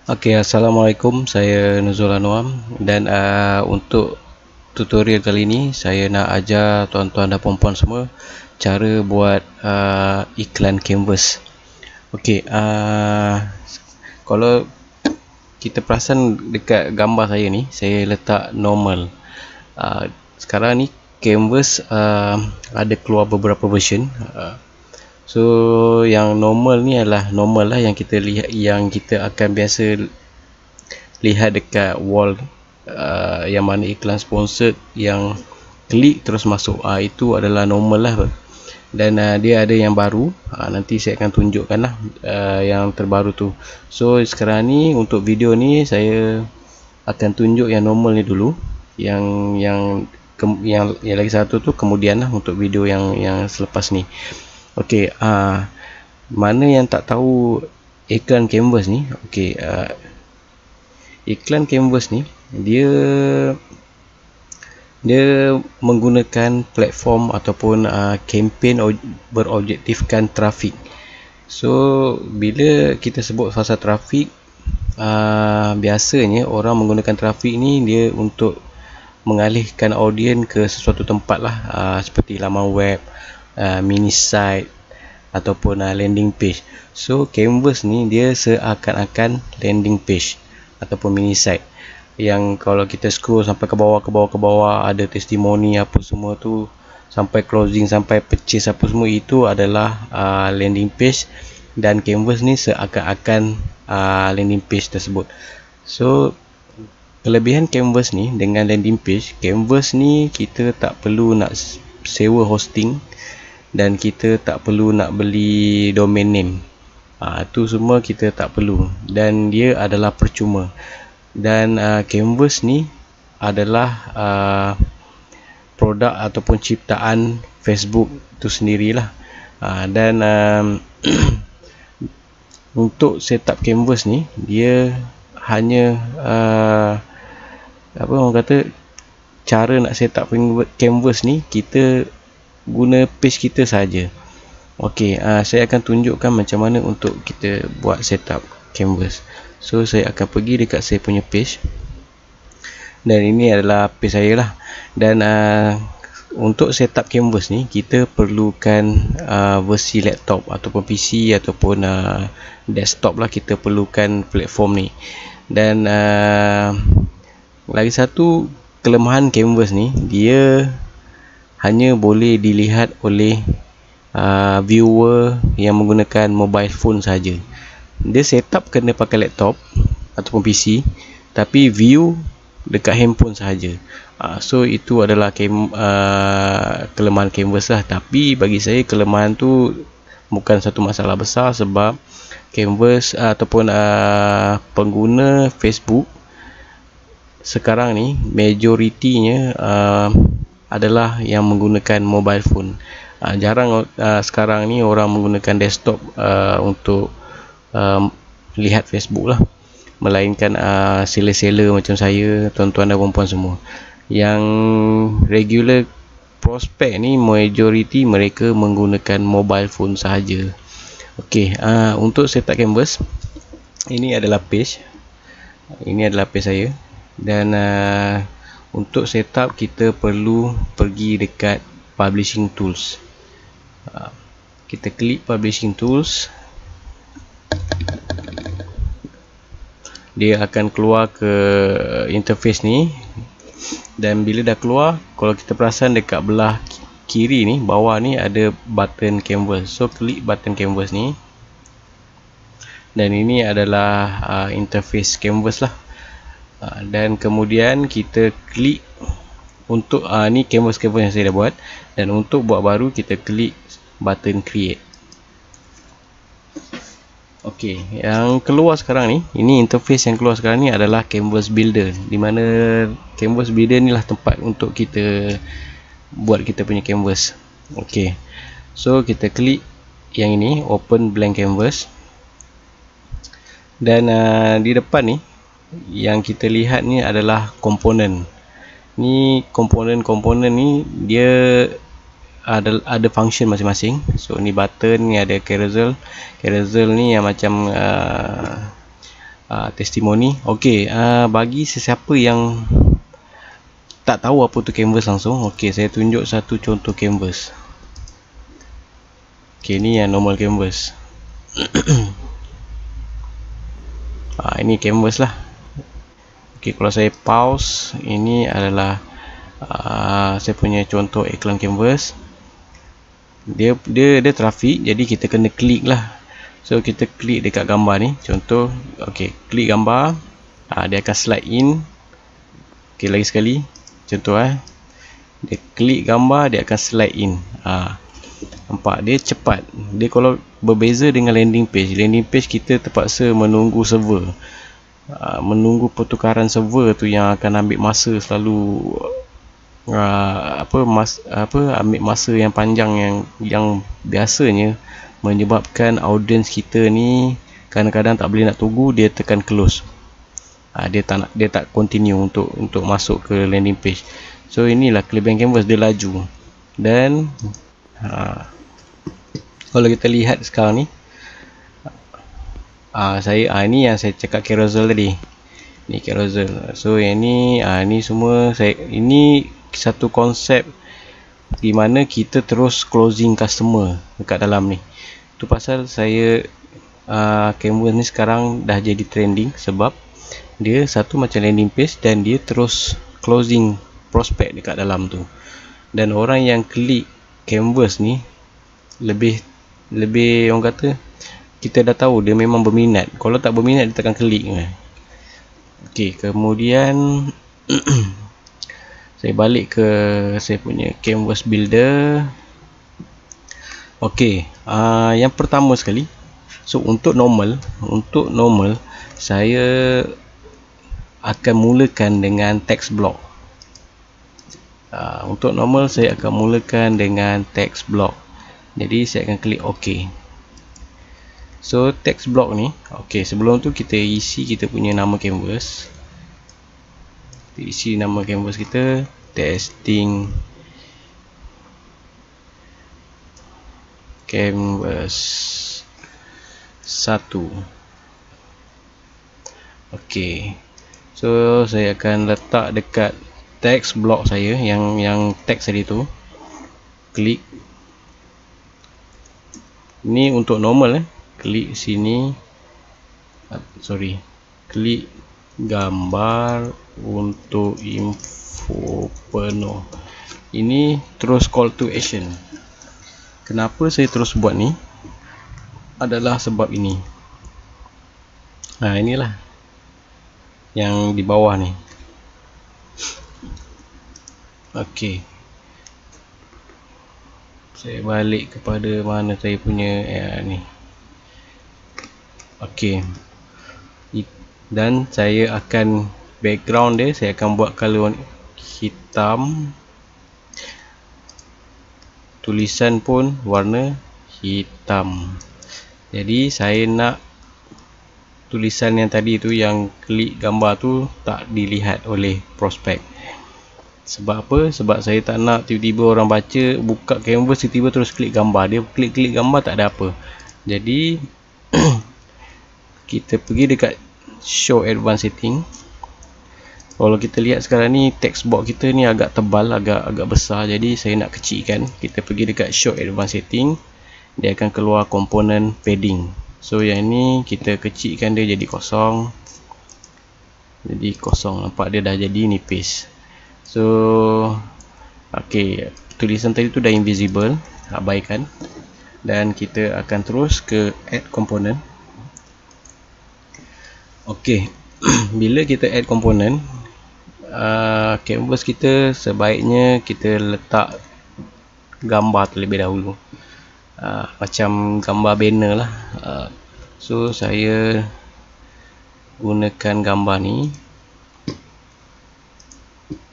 Assalamualaikum. Saya Nuzul Anwar dan untuk tutorial kali ini saya nak ajar tuan-tuan dan puan-puan semua cara buat iklan canvas. Okey, kalau kita perasan dekat gambar saya ni, saya letak normal. Sekarang ni canvas ada keluar beberapa version. So yang normal ni adalah normal lah yang kita lihat, yang kita akan biasa lihat dekat wall, yang mana iklan sponsored yang klik terus masuk, itu adalah normal lah. Dan dia ada yang baru, nanti saya akan tunjukkan lah yang terbaru tu. So sekarang ni untuk video ni saya akan tunjuk yang normal ni dulu, yang lagi satu tu kemudian lah untuk video yang selepas ni. Okey, mana yang tak tahu iklan canvas ni? Okey, iklan canvas ni dia menggunakan platform ataupun kempen berobjektifkan trafik. So bila kita sebut fasa trafik, biasanya orang menggunakan trafik ni dia untuk mengalihkan audien ke sesuatu tempat lah, seperti laman web, mini site ataupun landing page. So canvas ni dia seakan-akan landing page ataupun mini site yang kalau kita scroll sampai ke bawah ada testimoni apa semua tu, sampai closing, sampai purchase apa semua, itu adalah landing page, dan canvas ni seakan-akan landing page tersebut. So kelebihan canvas ni dengan landing page, canvas ni kita tak perlu nak sewa hosting dan kita tak perlu nak beli domain name. Itu semua kita tak perlu, dan dia adalah percuma. Dan canvas ni adalah produk ataupun ciptaan Facebook itu sendirilah. Dan untuk setup canvas ni, dia hanya apa orang kata, cara nak setup canvas ni kita guna page kita saja. Okey, saya akan tunjukkan macam mana untuk kita buat setup canvas. So saya akan pergi dekat saya punya page, dan ini adalah page saya lah. Dan untuk setup canvas ni kita perlukan versi laptop ataupun PC ataupun desktop lah, kita perlukan platform ni. Dan lagi satu kelemahan canvas ni, dia hanya boleh dilihat oleh viewer yang menggunakan mobile phone saja. Dia setup kena pakai laptop ataupun PC, tapi view dekat handphone sahaja. So itu adalah kelemahan canvas lah. Tapi bagi saya kelemahan tu bukan satu masalah besar, sebab canvas ataupun pengguna Facebook sekarang ni majoritinya adalah yang menggunakan mobile phone. Jarang sekarang ni orang menggunakan desktop untuk lihat Facebook lah, melainkan seller-seller macam saya, tuan-tuan dan puan-puan semua. Yang regular prospek ni majoriti mereka menggunakan mobile phone sahaja. Okey, untuk setup canvas, ini adalah page saya. Dan untuk setup kita perlu pergi dekat publishing tools. Kita klik publishing tools, dia akan keluar ke interface ni. Dan bila dah keluar, kalau kita perasan dekat belah kiri ni, bawah ni ada button canvas. So klik button canvas ni, dan ini adalah interface canvas lah. Dan kemudian kita klik untuk ni canvas yang saya dah buat, dan untuk buat baru kita klik button create. Okey, yang keluar sekarang ni, ini interface yang keluar sekarang ni adalah canvas builder, di mana canvas builder ni lah tempat untuk kita buat kita punya canvas. Okey, so kita klik yang ini, open blank canvas. Dan di depan ni yang kita lihat ni adalah komponen. Ni komponen ni dia ada function masing-masing. So ni button, ni ada carousel. Carousel ni yang macam testimoni. Okey, bagi sesiapa yang tak tahu apa tu canvas langsung, okey, saya tunjuk satu contoh canvas. Okey, ni yang normal canvas. Ini canvas lah. Okey, kalau saya pause, ini adalah saya punya contoh iklan canvas. Dia trafik, jadi kita kena klik lah. So kita klik dekat gambar ni, contoh. Okey, klik gambar, dia akan slide in. Okey, lagi sekali, contoh dia klik gambar, dia akan slide in. Nampak dia cepat. Dia kalau berbeza dengan landing page kita terpaksa menunggu server, menunggu pertukaran server tu yang akan ambil masa selalu, ambil masa yang panjang, yang biasanya menyebabkan audience kita ni kadang-kadang tak boleh nak tunggu, dia tekan close. Dia tak continue untuk masuk ke landing page. So inilah kelebihan canvas, dia laju. Dan kalau kita lihat sekarang ni, ini yang saya cakap carousel tadi. Ni carousel. So yang ni semua ini satu konsep di mana kita terus closing customer dekat dalam ni. Tu pasal saya canvas ni sekarang dah jadi trending, sebab dia satu macam landing page dan dia terus closing prospect dekat dalam tu. Dan orang yang klik canvas ni lebih orang kata, kita dah tahu dia memang berminat. Kalau tak berminat, dia takkan klik. Okey, kemudian saya balik ke saya punya canvas builder. Okey, yang pertama sekali, so untuk normal saya akan mulakan dengan text block. Untuk normal saya akan mulakan dengan text block. Jadi saya akan klik OK. So text block ni, okey, sebelum tu kita isi kita punya nama canvas. Kita isi nama canvas kita, testing canvas 1. Okey. So saya akan letak dekat text block saya yang text tadi tu. Klik. Ini untuk normal klik sini. Klik gambar untuk info penuh. Ini terus call to action. Kenapa saya terus buat ni? Adalah sebab ini. Inilah yang di bawah ni. Okey. Saya balik kepada mana saya punya ni. Okey. Dan saya akan background dia, saya akan buat color hitam. Tulisan pun warna hitam. Jadi saya nak tulisan yang tadi tu, yang klik gambar tu, tak dilihat oleh prospek. Sebab apa? Sebab saya tak nak tiba-tiba orang baca, buka canvas, tiba-tiba terus klik gambar. Dia klik-klik gambar tak ada apa. Jadi kita pergi dekat show advanced setting. Kalau kita lihat sekarang ni, text box kita ni agak tebal, agak besar. Jadi saya nak kecilkan. Kita pergi dekat show advanced setting. Dia akan keluar komponen padding. So yang ni kita kecilkan dia jadi kosong. Jadi kosong, nampak dia dah jadi nipis. So okey, tulisan tadi tu dah invisible, abaikan. Dan kita akan terus ke add component. Okey. Bila kita add component, canvas kita sebaiknya kita letak gambar terlebih dahulu. Macam gambar banner lah. So saya gunakan gambar ni.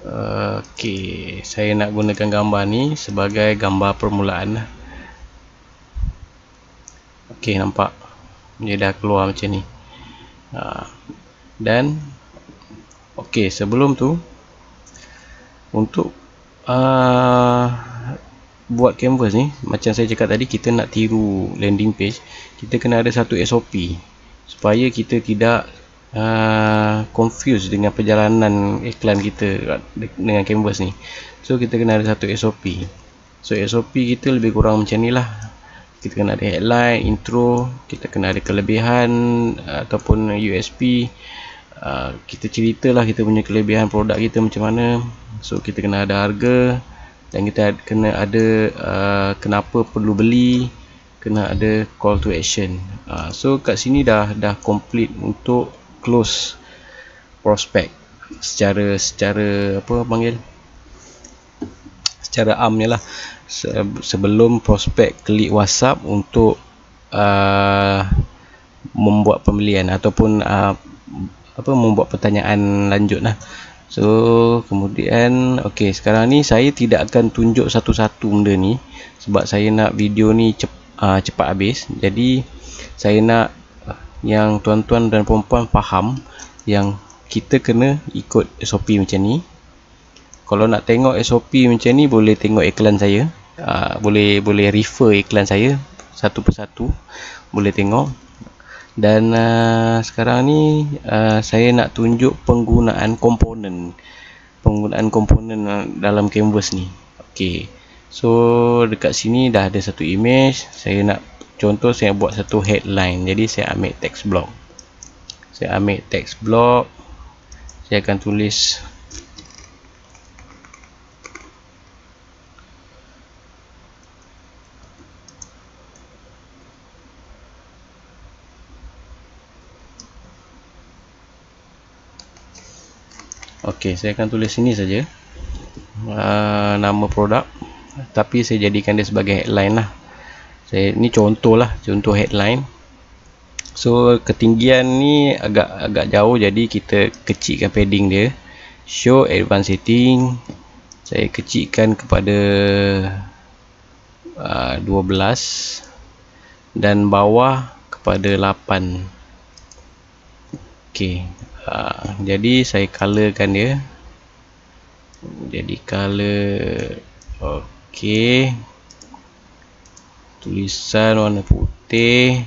Okey, saya nak gunakan gambar ni sebagai gambar permulaan lah. Okey, nampak dia dah keluar macam ni. Dan okey, sebelum tu, untuk buat canvas ni, macam saya cakap tadi, kita nak tiru landing page, kita kena ada satu SOP supaya kita tidak confused dengan perjalanan iklan kita dengan canvas ni. So kita kena ada satu SOP. So SOP kita lebih kurang macam ni lah. Kita kena ada headline, intro, kita kena ada kelebihan ataupun USP. Kita ceritalah kita punya kelebihan produk kita macam mana. So kita kena ada harga, dan kita kena ada kenapa perlu beli, kena ada call to action. So kat sini dah complete untuk close prospect secara apa panggil, secara amnya lah, sebelum prospek klik WhatsApp untuk membuat pembelian ataupun membuat pertanyaan lanjut lah. So kemudian sekarang ni saya tidak akan tunjuk satu-satu benda ni sebab saya nak video ni cepat habis. Jadi saya nak yang tuan-tuan dan puan-puan faham yang kita kena ikut SOP macam ni. Kalau nak tengok SOP macam ni, boleh tengok iklan saya, boleh refer iklan saya satu persatu, boleh tengok. Dan sekarang ni saya nak tunjuk penggunaan komponen dalam canvas ni. So dekat sini dah ada satu image. Saya nak contoh, saya buat satu headline. Jadi saya ambil text block, saya akan tulis saya akan tulis sini saja nama produk, tapi saya jadikan dia sebagai headline lah. Ini contoh headline. So ketinggian ni agak jauh, jadi kita kecilkan padding dia. Show advanced setting, saya kecilkan kepada 12 dan bawah kepada 8. Jadi saya colorkan dia, jadi color tulisan warna putih.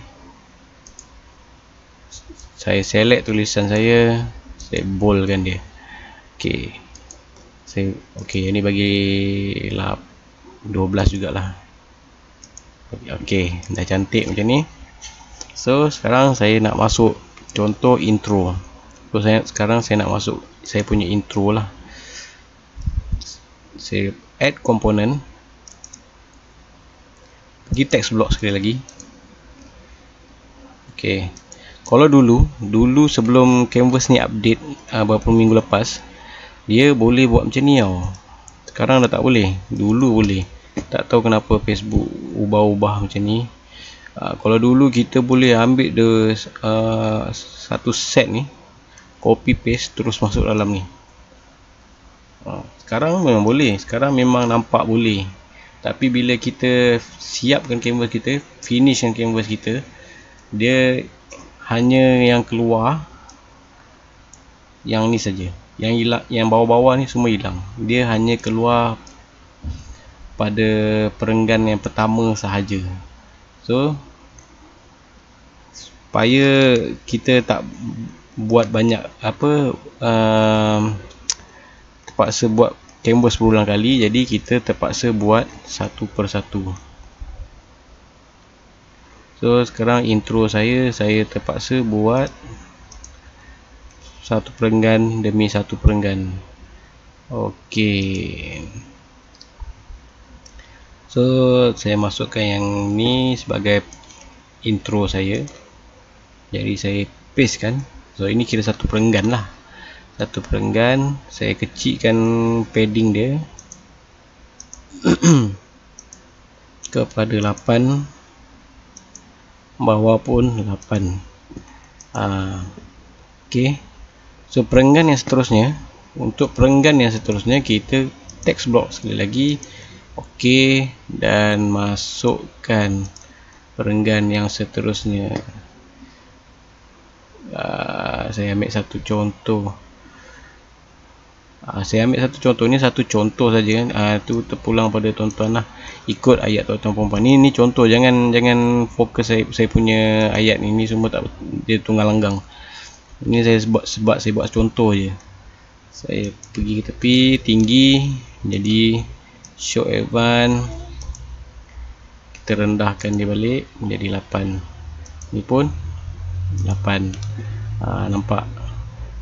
Saya select tulisan saya boldkan dia. Ini bagi 12 jugalah. Dah cantik macam ni. So sekarang saya nak masuk contoh intro. So sekarang saya nak masuk saya punya intro lah. Saya add komponen, pergi text block sekali lagi. Kalau dulu sebelum canvas ni update beberapa minggu lepas, dia boleh buat macam ni tau. Sekarang dah tak boleh. Dulu boleh. Tak tahu kenapa Facebook ubah-ubah macam ni. Kalau dulu kita boleh ambil the satu set ni, copy paste terus masuk dalam ni. Sekarang memang boleh, sekarang memang nampak boleh. Tapi bila kita siapkan canvas kita, finishkan canvas kita, dia hanya yang keluar yang ni saja. Yang hilang, yang bawah-bawah ni semua hilang. Dia hanya keluar pada perenggan yang pertama sahaja. So supaya kita tak buat banyak terpaksa buat canvas berulang kali, jadi kita terpaksa buat satu persatu. So sekarang intro saya terpaksa buat satu perenggan demi satu perenggan. So saya masukkan yang ni sebagai intro saya. Jadi saya paste kan. So ini kira satu perenggan lah. Satu perenggan. Saya kecilkan padding dia kepada 8, bawah pun 8. So perenggan yang seterusnya, untuk perenggan yang seterusnya kita text block sekali lagi. Dan masukkan perenggan yang seterusnya. Saya ambil satu contoh. Ni satu contoh saja kan. Tu terpulang pada tuan-tuan lah, ikut ayat tuan-tuan perempuan. Ni contoh, jangan fokus saya punya ayat ini semua tak, dia tunggal langgang. Ini saya sebab saya buat contoh je. Saya pergi ke tepi tinggi, jadi show advance, kita rendahkan dia balik menjadi 8. Ni pun 8. Nampak?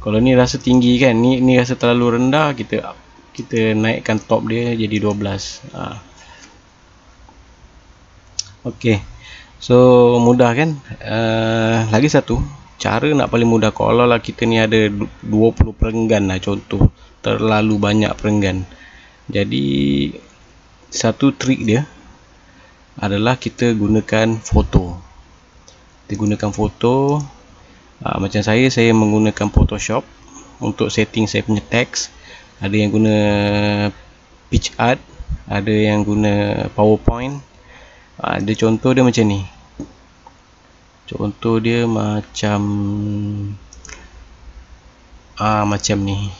Kalau ni rasa tinggi kan, ni rasa terlalu rendah, kita naikkan top dia jadi 12. Okey. So mudah kan? Lagi satu cara nak paling mudah, kalau lah kita ni ada 20 perenggan lah contoh, terlalu banyak perenggan. Jadi satu trik dia adalah kita gunakan foto. Kita gunakan foto. Macam saya menggunakan Photoshop untuk setting saya punya teks. Ada yang guna PicArt, ada yang guna PowerPoint. Ada contoh dia macam ni. Contoh dia macam macam ni.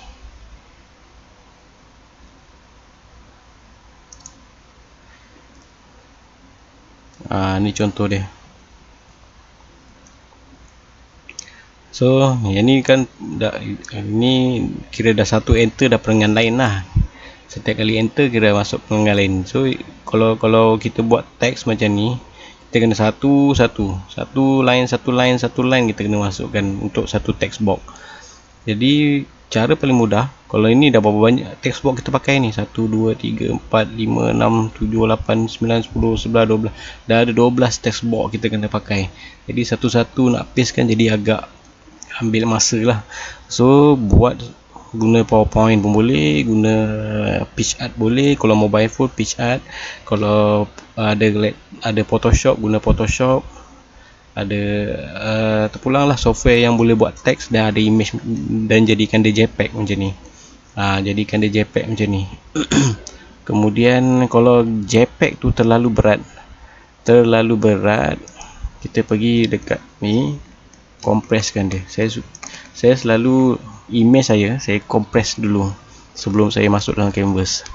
Ni contoh dia. So yang ni kan ni kira dah satu enter dah perenggan lain lah. Setiap kali enter kira masuk perenggan lain. So kalau kita buat teks macam ni, kita kena satu line kita kena masukkan untuk satu text box. Jadi cara paling mudah, kalau ini dah berapa banyak text box kita pakai ni, 1 2 3 4 5 6 7 8 9 10 11 12, dah ada 12 text box kita kena pakai. Jadi satu-satu nak paste kan, jadi agak ambil masa lah. So guna PowerPoint pun boleh, guna PicArt boleh. Kalau mobile phone PicArt, kalau ada Photoshop, guna Photoshop. Ada terpulang lah software yang boleh buat teks dan ada image dan jadikan dia JPEG macam ni. Jadikan dia JPEG macam ni. Kemudian kalau JPEG tu terlalu berat, kita pergi dekat ni, kompreskan dia. Saya selalu image saya kompres dulu sebelum saya masuk dalam canvas,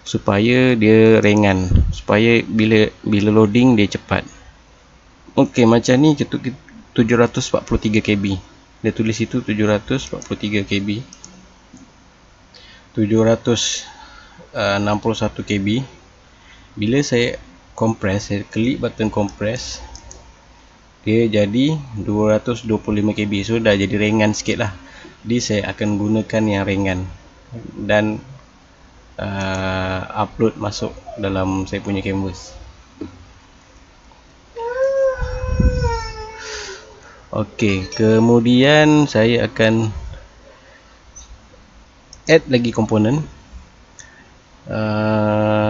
supaya dia ringan, supaya bila loading dia cepat. Okey, macam ni 743 KB. Dia tulis itu 743 KB. 761 KB. Bila saya kompres, saya klik button kompres, dia jadi 225 KB. So dah jadi ringan sikit lah. Jadi saya akan gunakan yang ringan dan upload masuk dalam saya punya canvas. Okey, kemudian saya akan add lagi komponen.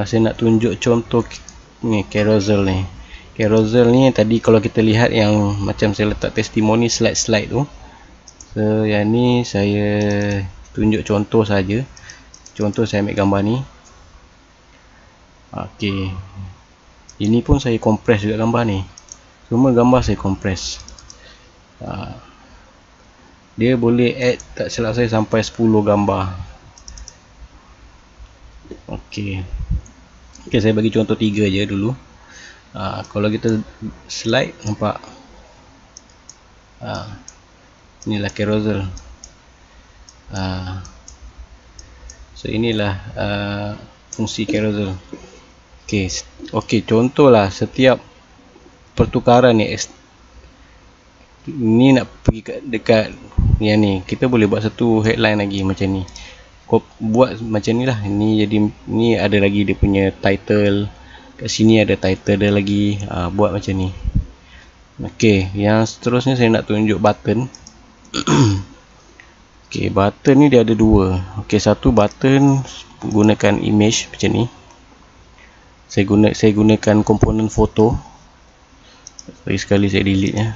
Saya nak tunjuk contoh ni, carousel ni. Carousel ni tadi kalau kita lihat yang macam saya letak testimoni slide tu. So yang ni saya tunjuk contoh saja. Contoh saya ambil gambar ni. Okey. Ini pun saya kompres juga gambar ni. Semua gambar saya kompres. Dia boleh add, tak silap saya, sampai 10 gambar. Okey, saya bagi contoh 3 je dulu. Kalau kita slide, nampak inilah carousel. So inilah fungsi carousel. Okey, contohlah setiap pertukaran ni nak pergi dekat yang ni, kita boleh buat satu headline lagi macam ni. Kau buat macam ni lah. Ni jadi ni ada lagi dia punya title. Kat sini ada title dia lagi. Buat macam ni. Okey, yang seterusnya saya nak tunjuk button. Okey, button ni dia ada dua. Okey, satu button gunakan image macam ni. Saya gunakan komponen foto. Sekali saya delete ya.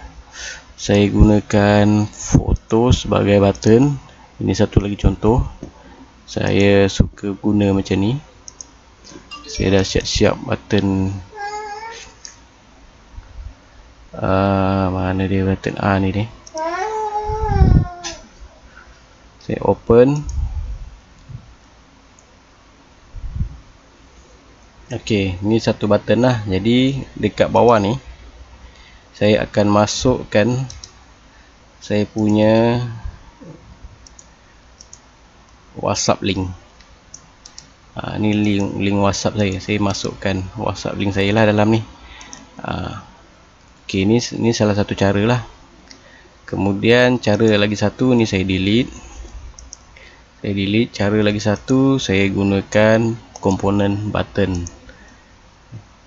Saya gunakan foto sebagai button. Ini satu lagi contoh. Saya suka guna macam ni. Saya dah siap-siap button. Mana dia button? Ni dia. Saya open. Okey, ni satu button lah. Jadi dekat bawah ni saya akan masukkan saya punya WhatsApp link. Ni link WhatsApp saya masukkan WhatsApp link saya lah dalam ni. Ok, ni salah satu cara lah. Kemudian cara lagi satu ni saya delete. Cara lagi satu saya gunakan komponen button.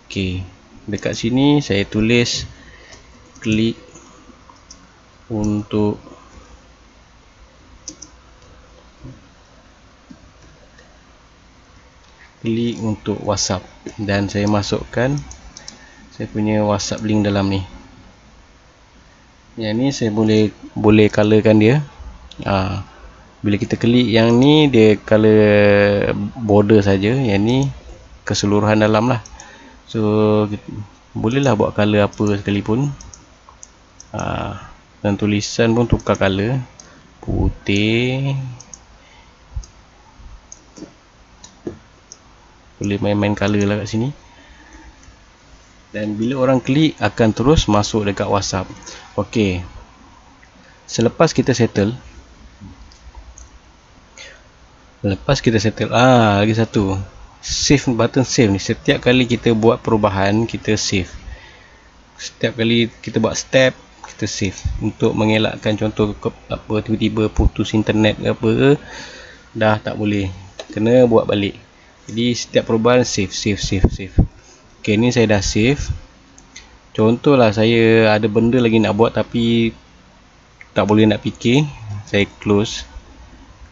Ok, dekat sini saya tulis klik untuk WhatsApp, dan saya masukkan saya punya WhatsApp link dalam ni. Yang ni saya boleh colorkan dia. Bila kita klik yang ni, dia color border saja, yang ni keseluruhan dalam lah. So bolehlah buat color apa sekalipun. Dan tulisan pun tukar color, putih. Boleh main-main color lah kat sini. Dan bila orang klik, akan terus masuk dekat WhatsApp. Ok, selepas kita settle, lagi satu, save, button save ni. Setiap kali kita buat perubahan, kita save. Setiap kali kita buat step, kita save, untuk mengelakkan contoh apa tiba-tiba putus internet ke apa, dah tak boleh, kena buat balik. Jadi setiap perubahan save. Ok, ni saya dah save. Contohlah saya ada benda lagi nak buat tapi tak boleh nak fikir, saya close.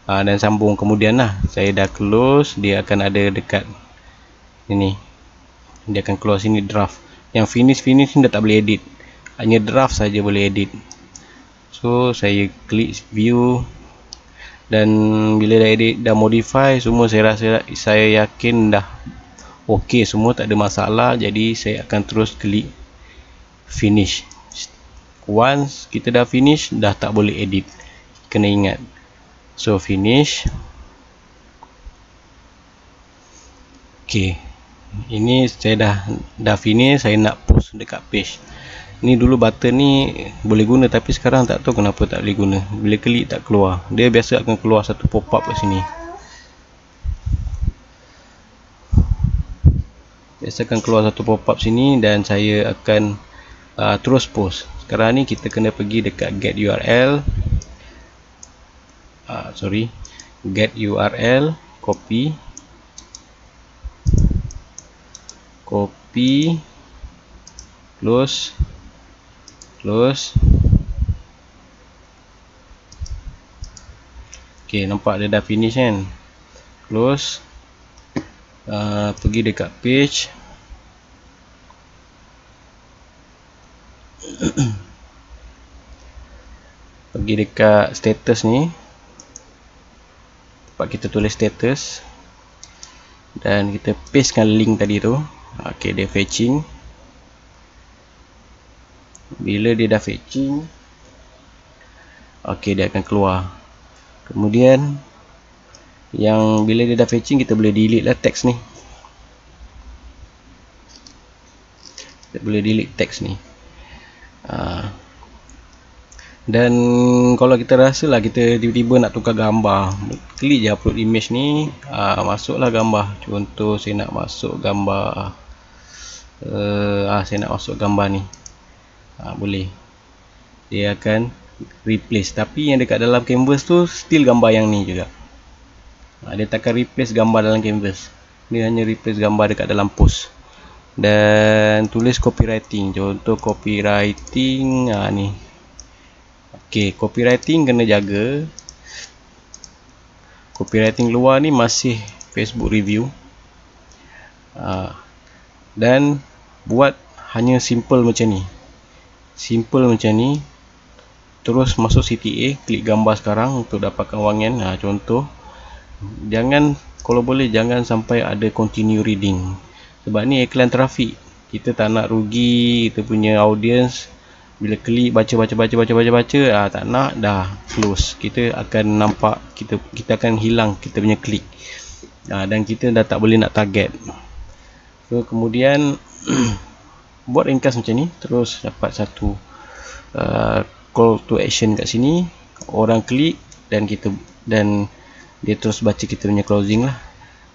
Dan sambung kemudian lah. Saya dah close, dia akan ada dekat ini. Dia akan close ini draft. Yang finish ni dah tak boleh edit, hanya draft saja boleh edit. So saya klik view, dan bila dah edit, dah modify semua, saya yakin dah ok semua, tak ada masalah. Jadi saya akan terus klik finish. Once kita dah finish, dah tak boleh edit, kena ingat. So finish. Ok, ini saya dah finish. Saya nak post dekat page ni. Dulu button ni boleh guna, tapi sekarang tak tahu kenapa tak boleh guna. Bila klik tak keluar, dia biasa akan keluar satu pop up kat sini. Biasa akan keluar satu pop up sini, dan saya akan terus post. Sekarang ni kita kena pergi dekat get URL. Get URL, copy, close. Ok, nampak dia dah finish kan. Close. Pergi dekat page. Pergi dekat status ni, tempat kita tulis status, dan kita pastekan link tadi tu. Ok, dia fetching. Bila dia dah fetching, ok, dia akan keluar. Kemudian bila dia dah fetching, kita boleh delete lah teks ni. Kita boleh delete teks ni. Dan kalau kita rasa lah kita tiba-tiba nak tukar gambar, klik je upload image ni, masuklah gambar. Contoh saya nak masuk gambar ni. Boleh, dia akan replace, tapi yang dekat dalam canvas tu still gambar yang ni juga. Dia takkan replace gambar dalam canvas, dia hanya replace gambar dekat dalam post. Dan tulis copywriting, contoh copywriting ni. Ok, copywriting kena jaga. Copywriting luar ni masih Facebook review. Dan buat hanya simple macam ni. Terus masuk CTA, klik gambar sekarang untuk dapatkan wangian. Contoh, kalau boleh jangan sampai ada continue reading, sebab ni iklan trafik. Kita tak nak rugi kita punya audience. Bila klik baca, tak nak, dah close. Kita akan nampak, kita akan hilang kita punya klik. Dan kita dah tak boleh nak target. So kemudian buat ringkas macam ni, terus dapat satu call to action kat sini, orang klik dan dia terus baca kita punya closing lah.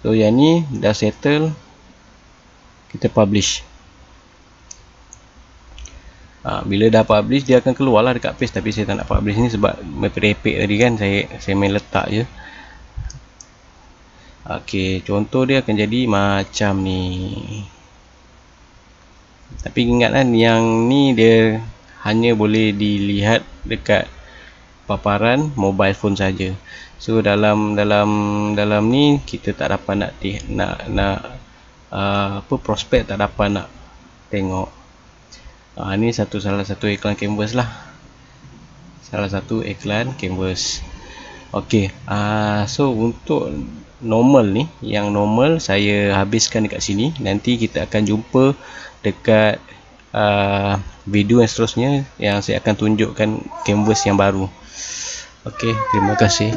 So yang ni dah settle, kita publish. Bila dah publish dia akan keluar lah dekat page, tapi saya tak nak publish ni sebab merepek tadi kan, saya main letak je. Ok, contoh dia akan jadi macam ni. Tapi ingatlah yang ni dia hanya boleh dilihat dekat paparan mobile phone saja. So dalam ni kita tak dapat prospek tak dapat nak tengok. Ni salah satu iklan canvas lah. Salah satu iklan canvas. Ok, so untuk normal ni, yang normal saya habiskan dekat sini. Nanti kita akan jumpa dekat video yang seterusnya, yang saya akan tunjukkan canvas yang baru. Ok, terima kasih.